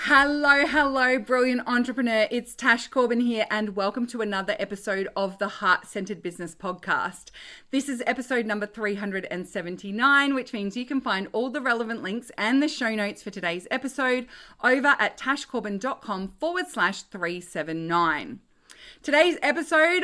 Hello, brilliant entrepreneur. It's Tash Corbin here, and welcome to another episode of the Heart-Centered Business Podcast. This is episode number 379, which means you can find all the relevant links and the show notes for today's episode over at tashcorbin.com/379. Today's episode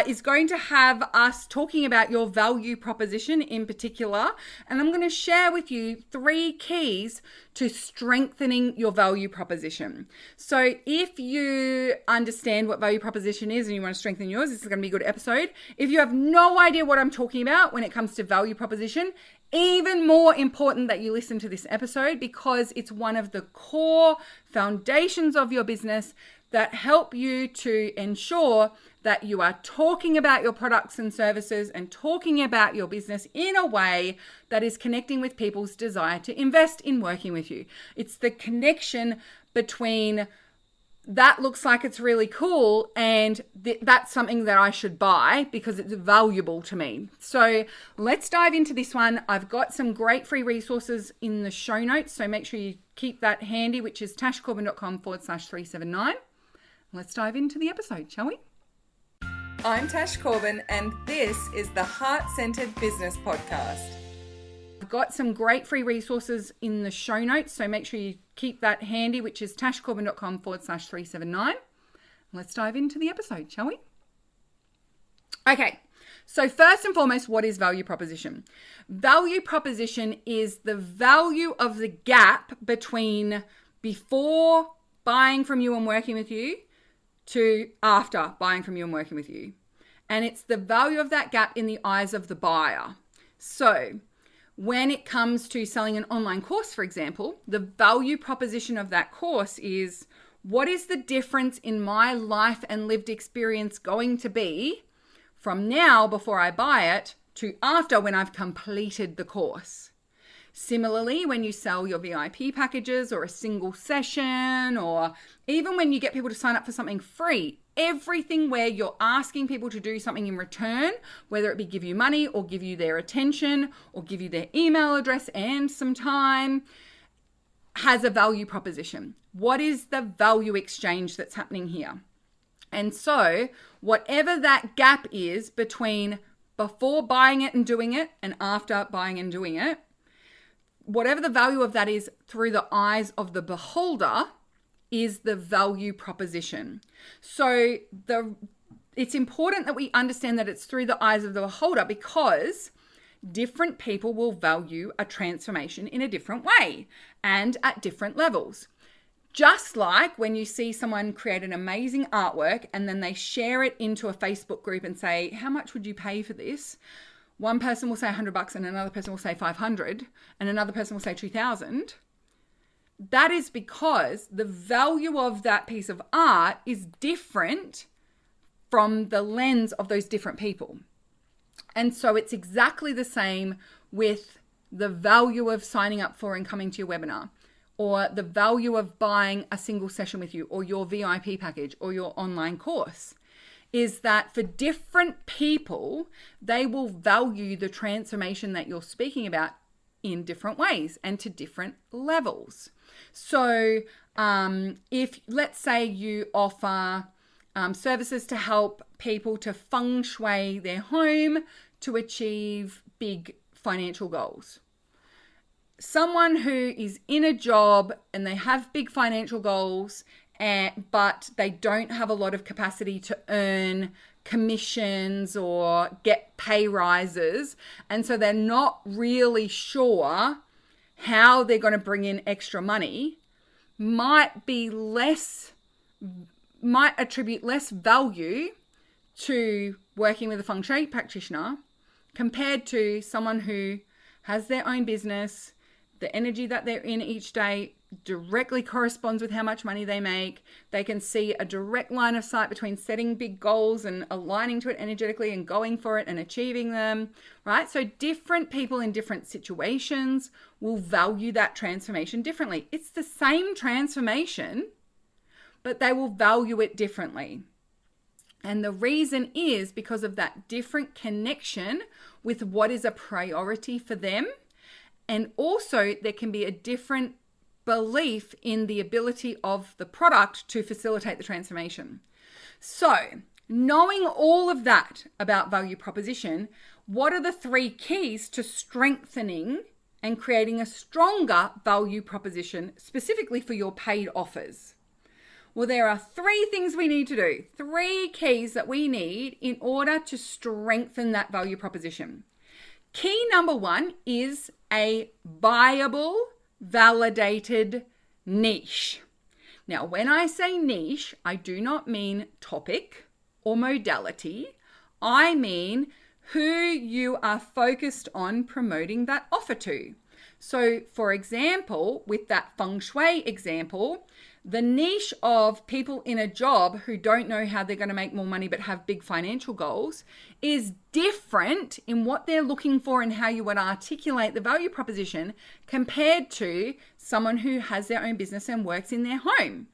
is going to have us talking about your value proposition in particular, and I'm going to share with you 3 keys to strengthening your value proposition. So if you understand what value proposition is and you want to strengthen yours, this is going to be a good episode. If you have no idea what I'm talking about when it comes to value proposition, even more important that you listen to this episode because it's one of the core foundations of your business that help you to ensure that you are talking about your products and services and talking about your business in a way that is connecting with people's desire to invest in working with you. It's the connection between that looks like it's really cool and that's something that I should buy because it's valuable to me. So let's dive into this one. I've got some great free resources in the show notes, so make sure you keep that handy, which is tashcorbin.com/379. Let's dive into the episode, shall we? I'm Tash Corbin, and this is the Heart-Centered Business Podcast. I've got some great free resources in the show notes, so make sure you keep that handy, which is tashcorbin.com/379. Let's dive into the episode, shall we? Okay, so first and foremost, what is value proposition? Value proposition is the value of the gap between before buying from you and working with you to after buying from you and working with you. And it's the value of that gap in the eyes of the buyer. So when it comes to selling an online course, for example, the value proposition of that course is, what is the difference in my life and lived experience going to be from now before I buy it to after when I've completed the course? Similarly, when you sell your VIP packages or a single session, or even when you get people to sign up for something free, everything where you're asking people to do something in return, whether it be give you money or give you their attention or give you their email address and some time, has a value proposition. What is the value exchange that's happening here? And so whatever that gap is between before buying it and doing it and after buying and doing it, whatever the value of that is through the eyes of the beholder is the value proposition. So it's important that we understand that it's through the eyes of the beholder because different people will value a transformation in a different way and at different levels. Just like when you see someone create an amazing artwork and then they share it into a Facebook group and say, how much would you pay for this? One person will say $100 and another person will say 500 and another person will say 2,000. That is because the value of that piece of art is different from the lens of those different people. And so it's exactly the same with the value of signing up for and coming to your webinar, or the value of buying a single session with you, or your VIP package, or your online course. Is that for different people, they will value the transformation that you're speaking about in different ways and to different levels. So if, let's say you offer services to help people to feng shui their home to achieve big financial goals. Someone who is in a job and they have big financial goals but they don't have a lot of capacity to earn commissions or get pay rises. And so they're not really sure how they're going to bring in extra money, might attribute less value to working with a feng shui practitioner compared to someone who has their own business. The energy that they're in each day directly corresponds with how much money they make. They can see a direct line of sight between setting big goals and aligning to it energetically and going for it and achieving them, right? So different people in different situations will value that transformation differently. It's the same transformation, but they will value it differently. And the reason is because of that different connection with what is a priority for them. And also there can be a different belief in the ability of the product to facilitate the transformation. So, knowing all of that about value proposition, what are the 3 keys to strengthening and creating a stronger value proposition specifically for your paid offers? Well, there are 3 things we need to do, 3 keys that we need in order to strengthen that value proposition. Key number 1 is a buyable, validated niche. Now, when I say niche, I do not mean topic or modality. I mean who you are focused on promoting that offer to. So, for example, with that feng shui example, the niche of people in a job who don't know how they're going to make more money but have big financial goals is different in what they're looking for and how you would articulate the value proposition compared to someone who has their own business and works in their home.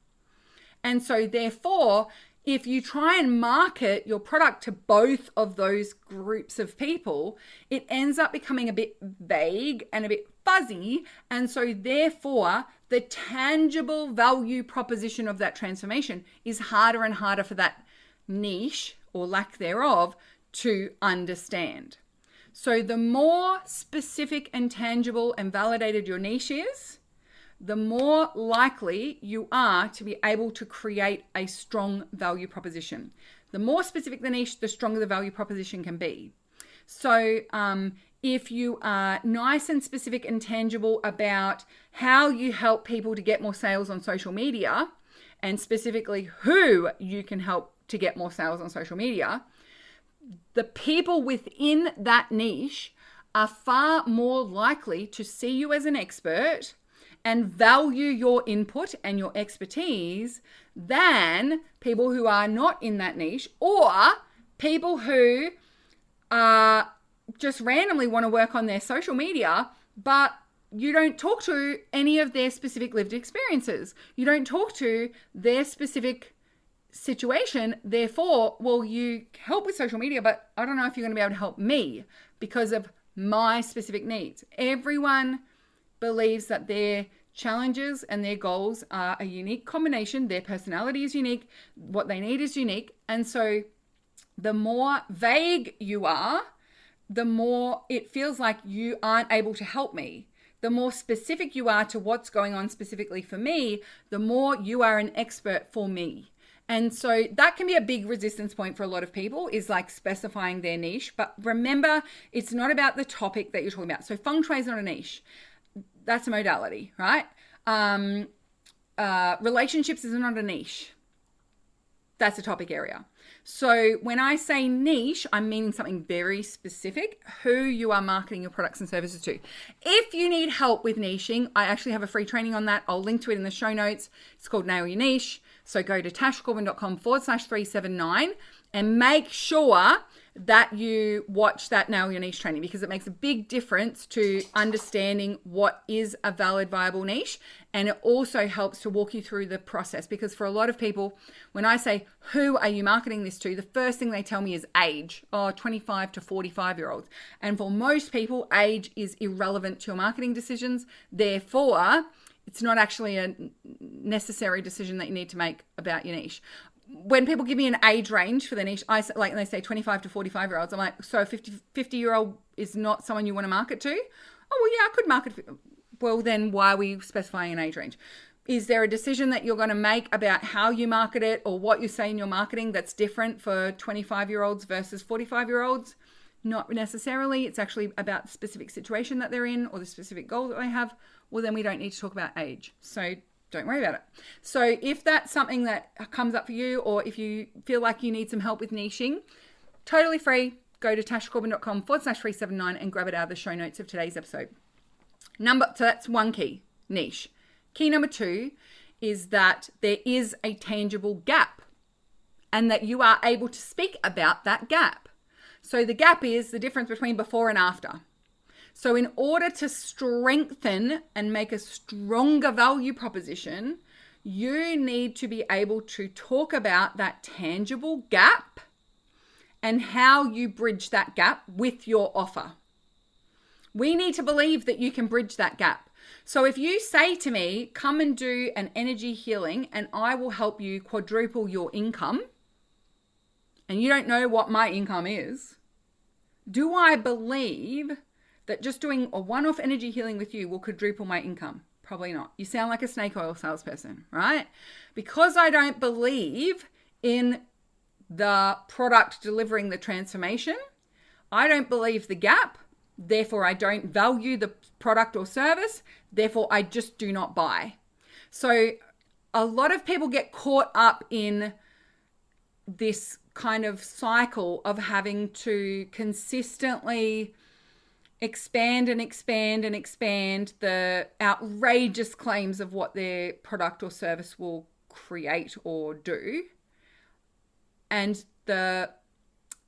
And so therefore, if you try and market your product to both of those groups of people, it ends up becoming a bit vague and a bit fuzzy. And so therefore, the tangible value proposition of that transformation is harder and harder for that niche or lack thereof to understand. So the more specific and tangible and validated your niche is, the more likely you are to be able to create a strong value proposition. The more specific the niche, the stronger the value proposition can be. So if you are nice and specific and tangible about how you help people to get more sales on social media, and specifically who you can help to get more sales on social media, the people within that niche are far more likely to see you as an expert and value your input and your expertise than people who are not in that niche, or people who just randomly want to work on their social media, but you don't talk to any of their specific lived experiences. You don't talk to their specific situation. Therefore, well, you help with social media, but I don't know if you're going to be able to help me because of my specific needs. Everyone believes that their challenges and their goals are a unique combination. Their personality is unique. What they need is unique. And so the more vague you are, the more it feels like you aren't able to help me. The more specific you are to what's going on specifically for me, the more you are an expert for me. And so that can be a big resistance point for a lot of people, is like specifying their niche. But remember, it's not about the topic that you're talking about. So feng shui is not a niche. That's a modality, right? Relationships is not a niche. That's a topic area. So when I say niche, I'm meaning something very specific, who you are marketing your products and services to. If you need help with niching, I actually have a free training on that. I'll link to it in the show notes. It's called Nail Your Niche. So go to tashcorbin.com/379 and make sure that you watch that Nail Your Niche training, because it makes a big difference to understanding what is a valid, viable niche. And it also helps to walk you through the process, because for a lot of people, when I say, who are you marketing this to? The first thing they tell me is age, 25 to 45-year-olds. And for most people, age is irrelevant to your marketing decisions. Therefore, it's not actually a necessary decision that you need to make about your niche. When people give me an age range for their niche, and they say 25 to 45-year-olds, I'm like, so 50-year-old is not someone you want to market to? Oh, well, yeah, I could market. Well, then why are we specifying an age range? Is there a decision that you're going to make about how you market it or what you say in your marketing that's different for 25-year-olds versus 45-year-olds? Not necessarily. It's actually about the specific situation that they're in or the specific goal that they have. Well, then we don't need to talk about age. So don't worry about it. So if that's something that comes up for you, or if you feel like you need some help with niching, totally free. Go to tashcorbin.com/379 and grab it out of the show notes of today's episode. So that's one key, niche. Key number 2 is that there is a tangible gap and that you are able to speak about that gap. So the gap is the difference between before and after. So in order to strengthen and make a stronger value proposition, you need to be able to talk about that tangible gap and how you bridge that gap with your offer. We need to believe that you can bridge that gap. So if you say to me, come and do an energy healing and I will help you quadruple your income, and you don't know what my income is, do I believe that just doing a one-off energy healing with you will quadruple my income? Probably not. You sound like a snake oil salesperson, right? Because I don't believe in the product delivering the transformation, I don't believe the gap, therefore I don't value the product or service, therefore I just do not buy. So a lot of people get caught up in this kind of cycle of having to consistently expand the outrageous claims of what their product or service will create or do. And the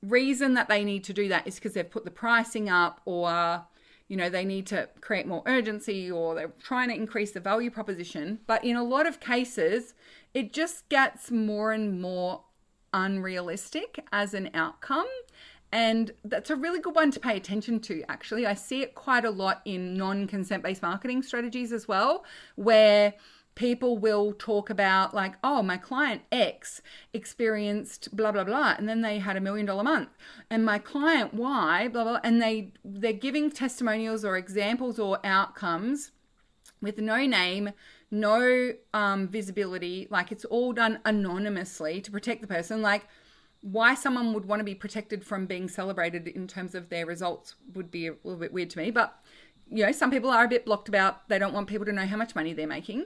reason that they need to do that is because they've put the pricing up, or they need to create more urgency, or they're trying to increase the value proposition. But in a lot of cases, it just gets more and more unrealistic as an outcome. And that's a really good one to pay attention to, actually. I see it quite a lot in non-consent-based marketing strategies as well, where people will talk about like, oh, my client X experienced blah, blah, blah, and then they had $1 million a month. And my client Y, blah, blah, and they're giving testimonials or examples or outcomes with no name, no visibility, like it's all done anonymously to protect the person. Like, why someone would want to be protected from being celebrated in terms of their results would be a little bit weird to me. But, some people are a bit blocked about, they don't want people to know how much money they're making.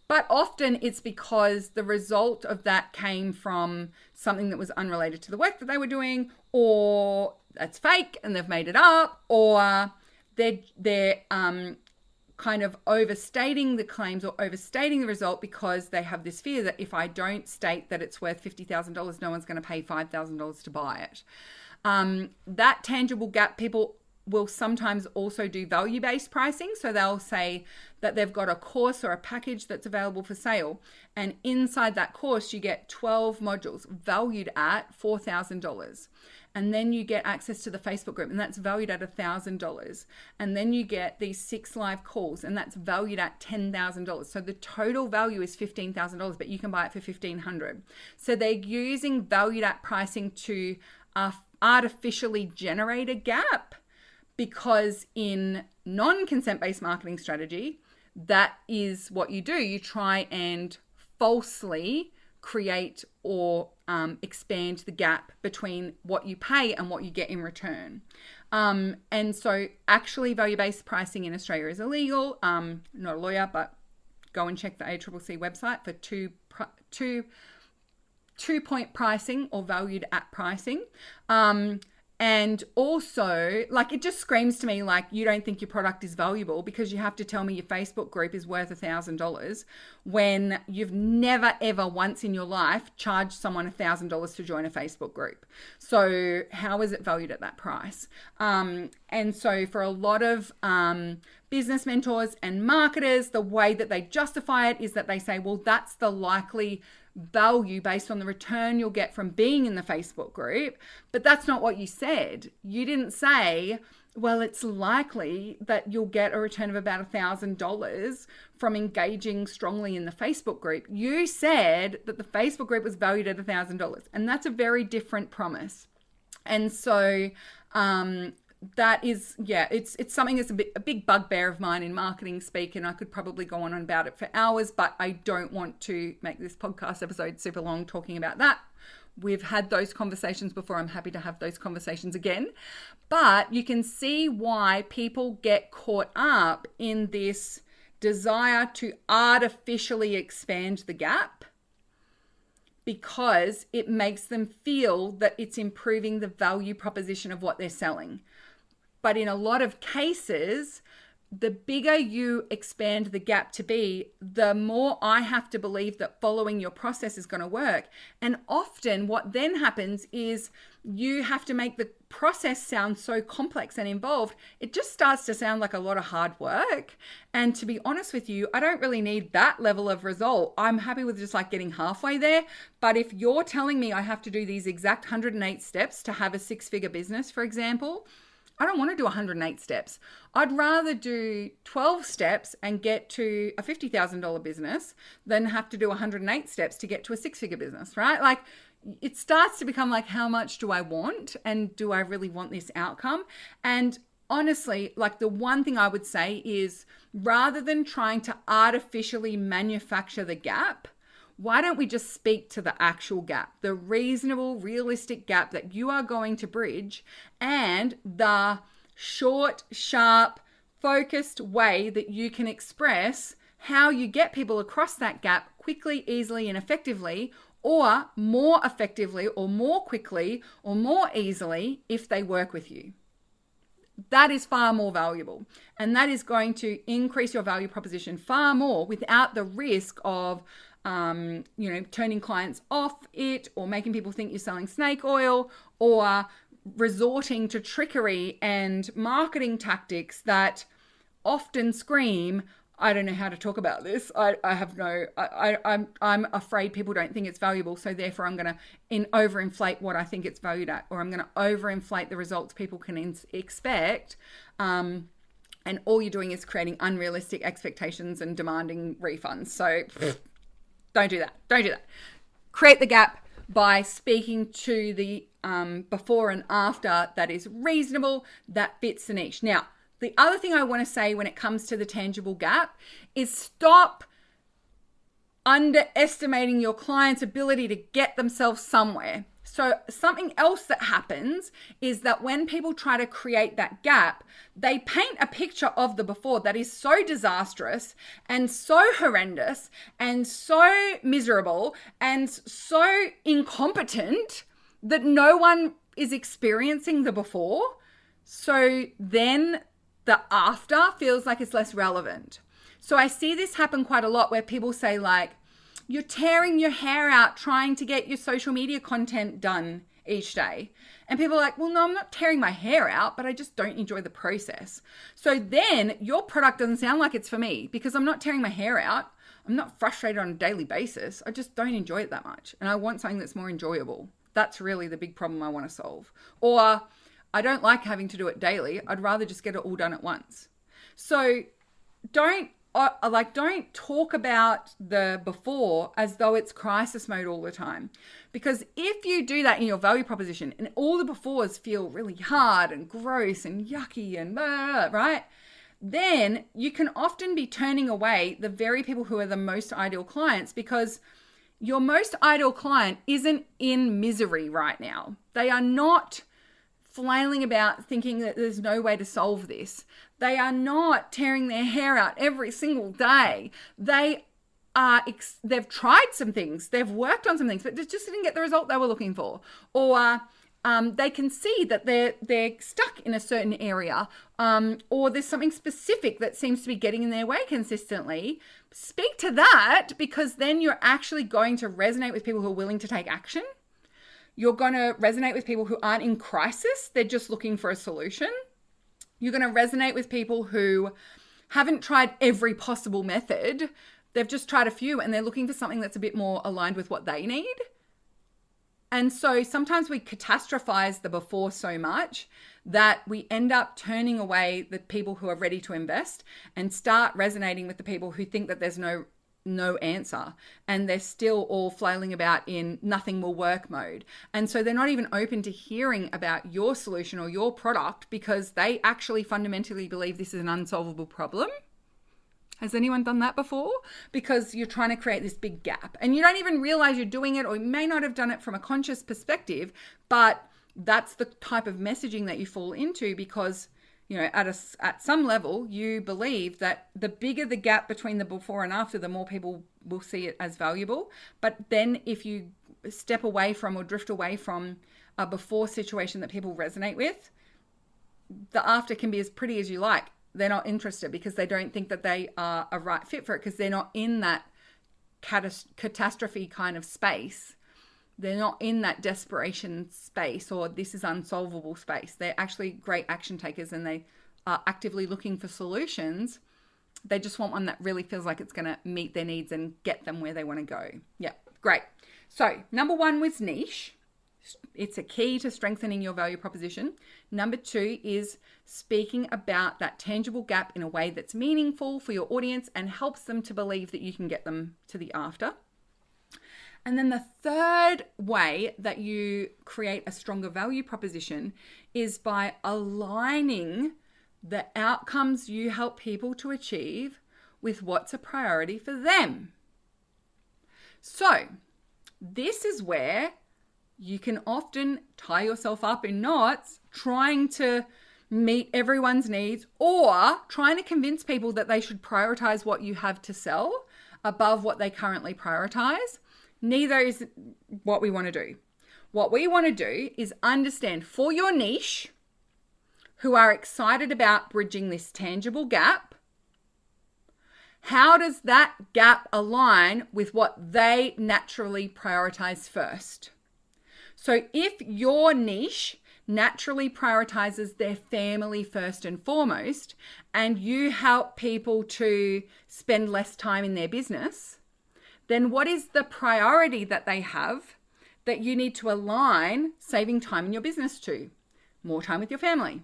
But often it's because the result of that came from something that was unrelated to the work that they were doing, or that's fake and they've made it up, or they're kind of overstating the claims or overstating the result because they have this fear that if I don't state that it's worth $50,000, no one's going to pay $5,000 to buy it. That tangible gap, people will sometimes also do value-based pricing. So they'll say that they've got a course or a package that's available for sale. And inside that course, you get 12 modules valued at $4,000. And then you get access to the Facebook group, and that's valued at $1,000. And then you get these 6 live calls, and that's valued at $10,000. So the total value is $15,000, but you can buy it for $1,500. So they're using valued at pricing to artificially generate a gap, because in non-consent-based marketing strategy, that is what you do. You try and falsely create or expand the gap between what you pay and what you get in return. And so actually value-based pricing in Australia is illegal. Not a lawyer, but go and check the ACCC website for two-point pricing or valued at pricing. And also, like, it just screams to me like you don't think your product is valuable because you have to tell me your Facebook group is worth $1,000 when you've never, ever once in your life charged someone $1,000 to join a Facebook group. So how is it valued at that price? And so for a lot of business mentors and marketers, the way that they justify it is that they say, well, that's the likely value based on the return you'll get from being in the Facebook group. But that's not what you said. You didn't say, well, it's likely that you'll get a return of about $1,000 from engaging strongly in the Facebook group. You said that the Facebook group was valued at $1,000, and that's a very different promise. And so that is, it's something that's a big bugbear of mine in marketing speak, and I could probably go on about it for hours, but I don't want to make this podcast episode super long talking about that. We've had those conversations before. I'm happy to have those conversations again. But you can see why people get caught up in this desire to artificially expand the gap, because it makes them feel that it's improving the value proposition of what they're selling. But in a lot of cases, the bigger you expand the gap to be, the more I have to believe that following your process is going to work. And often what then happens is you have to make the process sound so complex and involved, it just starts to sound like a lot of hard work. And to be honest with you, I don't really need that level of result. I'm happy with just like getting halfway there. But if you're telling me I have to do these exact 108 steps to have a 6-figure business, for example, I don't want to do 108 steps. I'd rather do 12 steps and get to a $50,000 business than have to do 108 steps to get to a six-figure business, right? Like, it starts to become like, how much do I want? And do I really want this outcome? And honestly, like, the one thing I would say is, rather than trying to artificially manufacture the gap, why don't we just speak to the actual gap, the reasonable, realistic gap that you are going to bridge, and the short, sharp, focused way that you can express how you get people across that gap quickly, easily, and effectively, or more effectively, or more quickly, or more easily if they work with you. That is far more valuable. And that is going to increase your value proposition far more without the risk of turning clients off it, or making people think you're selling snake oil, or resorting to trickery and marketing tactics that often scream, I don't know how to talk about this. I'm afraid people don't think it's valuable, so therefore I'm going to overinflate what I think it's valued at, or I'm going to overinflate the results people can expect. And all you're doing is creating unrealistic expectations and demanding refunds. So don't do that. Don't do that. Create the gap by speaking to the before and after that is reasonable, that fits the niche. Now, the other thing I want to say when it comes to the tangible gap is stop underestimating your client's ability to get themselves somewhere. So something else that happens is that when people try to create that gap, they paint a picture of the before that is so disastrous and so horrendous and so miserable and so incompetent that no one is experiencing the before. So then the after feels like it's less relevant. So I see this happen quite a lot where people say, like, you're tearing your hair out trying to get your social media content done each day. And people are like, well, no, I'm not tearing my hair out, but I just don't enjoy the process. So then your product doesn't sound like it's for me, because I'm not tearing my hair out. I'm not frustrated on a daily basis. I just don't enjoy it that much. And I want something that's more enjoyable. That's really the big problem I want to solve. Or I don't like having to do it daily. I'd rather just get it all done at once. So don't talk about the before as though it's crisis mode all the time. Because if you do that in your value proposition and all the befores feel really hard and gross and yucky and blah, right? Then you can often be turning away the very people who are the most ideal clients, because your most ideal client isn't in misery right now. They are not flailing about thinking that there's no way to solve this. They are not tearing their hair out every single day. They've tried some things, they've worked on some things, but just didn't get the result they were looking for. Or they can see that they're stuck in a certain area, or there's something specific that seems to be getting in their way consistently. Speak to that, because then you're actually going to resonate with people who are willing to take action. You're going to resonate with people who aren't in crisis. They're just looking for a solution. You're going to resonate with people who haven't tried every possible method. They've just tried a few and they're looking for something that's a bit more aligned with what they need. And so sometimes we catastrophize the before so much that we end up turning away the people who are ready to invest and start resonating with the people who think that there's no answer, and they're still all flailing about in nothing will work mode. And so they're not even open to hearing about your solution or your product, because they actually fundamentally believe this is an unsolvable problem. Has anyone done that before? Because you're trying to create this big gap and you don't even realize you're doing it, or you may not have done it from a conscious perspective, but that's the type of messaging that you fall into, because at some level, you believe that the bigger the gap between the before and after, the more people will see it as valuable. But then if you step away from or drift away from a before situation that people resonate with, the after can be as pretty as you like. They're not interested because they don't think that they are a right fit for it, because they're not in that catastrophe kind of space. They're not in that desperation space, or this is unsolvable space. They're actually great action takers and they are actively looking for solutions. They just want one that really feels like it's going to meet their needs and get them where they want to go. Yeah, great. So number one was niche. It's a key to strengthening your value proposition. Number 2 is speaking about that tangible gap in a way that's meaningful for your audience and helps them to believe that you can get them to the after. And then the third way that you create a stronger value proposition is by aligning the outcomes you help people to achieve with what's a priority for them. So this is where you can often tie yourself up in knots trying to meet everyone's needs or trying to convince people that they should prioritize what you have to sell above what they currently prioritize. Neither is what we want to do. What we want to do is understand for your niche who are excited about bridging this tangible gap, how does that gap align with what they naturally prioritize first? So if your niche naturally prioritizes their family first and foremost, and you help people to spend less time in their business, then what is the priority that they have that you need to align saving time in your business to? More time with your family.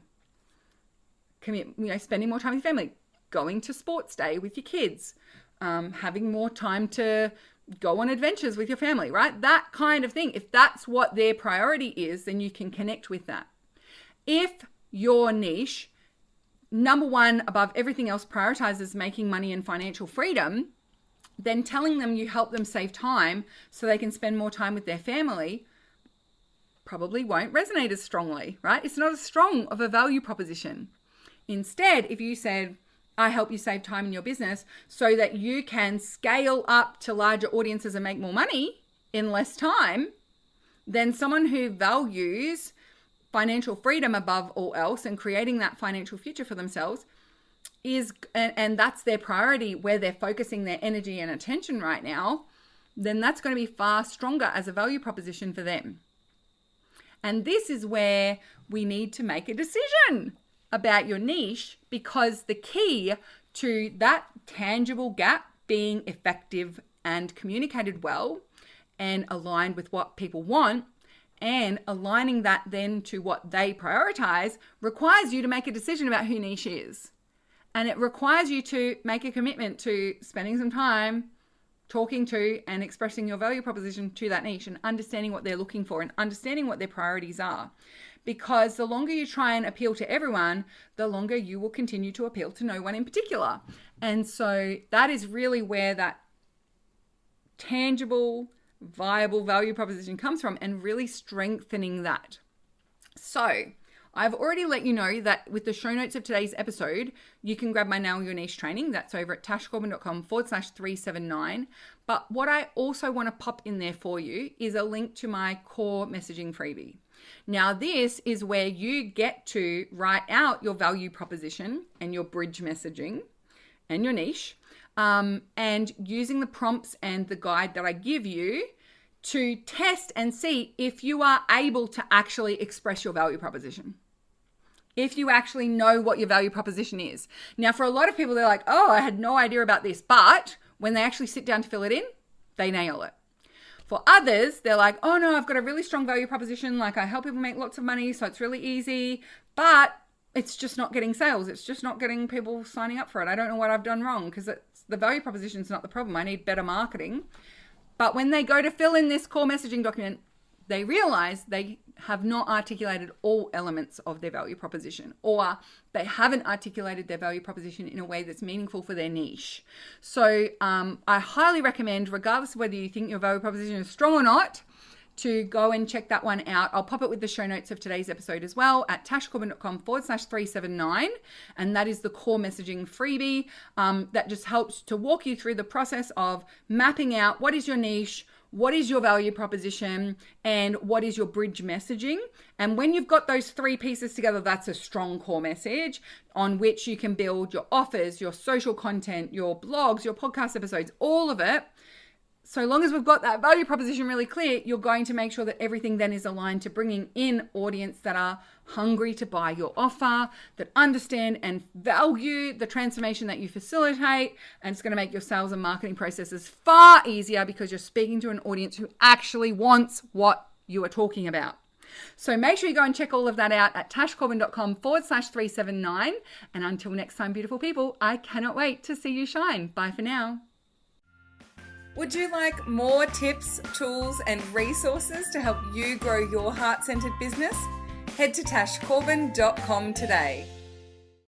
Spending more time with your family. Going to sports day with your kids. Having more time to go on adventures with your family, right? That kind of thing. If that's what their priority is, then you can connect with that. If your niche, number one, above everything else, prioritizes making money and financial freedom, then telling them you help them save time so they can spend more time with their family probably won't resonate as strongly, right? It's not as strong of a value proposition. Instead, if you said, I help you save time in your business so that you can scale up to larger audiences and make more money in less time, then someone who values financial freedom above all else and creating that financial future for themselves is, and that's their priority, where they're focusing their energy and attention right now, then that's going to be far stronger as a value proposition for them. And this is where we need to make a decision about your niche, because the key to that tangible gap being effective and communicated well and aligned with what people want and aligning that then to what they prioritize requires you to make a decision about who niche is. And it requires you to make a commitment to spending some time talking to and expressing your value proposition to that niche and understanding what they're looking for and understanding what their priorities are. Because the longer you try and appeal to everyone, the longer you will continue to appeal to no one in particular. And so that is really where that tangible, viable value proposition comes from, and really strengthening that. So I've already let you know that with the show notes of today's episode, you can grab my Nail Your Niche training. That's over at tashcorbin.com/379. But what I also want to pop in there for you is a link to my core messaging freebie. Now, this is where you get to write out your value proposition and your bridge messaging and your niche, and using the prompts and the guide that I give you to test and see if you are able to actually express your value proposition. If you actually know what your value proposition is. Now, for a lot of people, they're like, oh, I had no idea about this. But when they actually sit down to fill it in, they nail it. For others, they're like, oh no, I've got a really strong value proposition. Like, I help people make lots of money, so it's really easy, but it's just not getting sales. It's just not getting people signing up for it. I don't know what I've done wrong, because the value proposition is not the problem. I need better marketing. But when they go to fill in this core messaging document, they realize they have not articulated all elements of their value proposition, or they haven't articulated their value proposition in a way that's meaningful for their niche. So I highly recommend, regardless of whether you think your value proposition is strong or not, to go and check that one out. I'll pop it with the show notes of today's episode as well at tashcorbin.com/379. And that is the core messaging freebie that just helps to walk you through the process of mapping out what is your niche, what is your value proposition, and what is your bridge messaging. And when you've got those three pieces together, that's a strong core message on which you can build your offers, your social content, your blogs, your podcast episodes, all of it. So long as we've got that value proposition really clear, you're going to make sure that everything then is aligned to bringing in audience that are hungry to buy your offer, that understand and value the transformation that you facilitate. And it's going to make your sales and marketing processes far easier because you're speaking to an audience who actually wants what you are talking about. So make sure you go and check all of that out at tashcorbin.com/379. And until next time, beautiful people, I cannot wait to see you shine. Bye for now. Would you like more tips, tools, and resources to help you grow your heart-centered business? Head to tashcorbin.com today.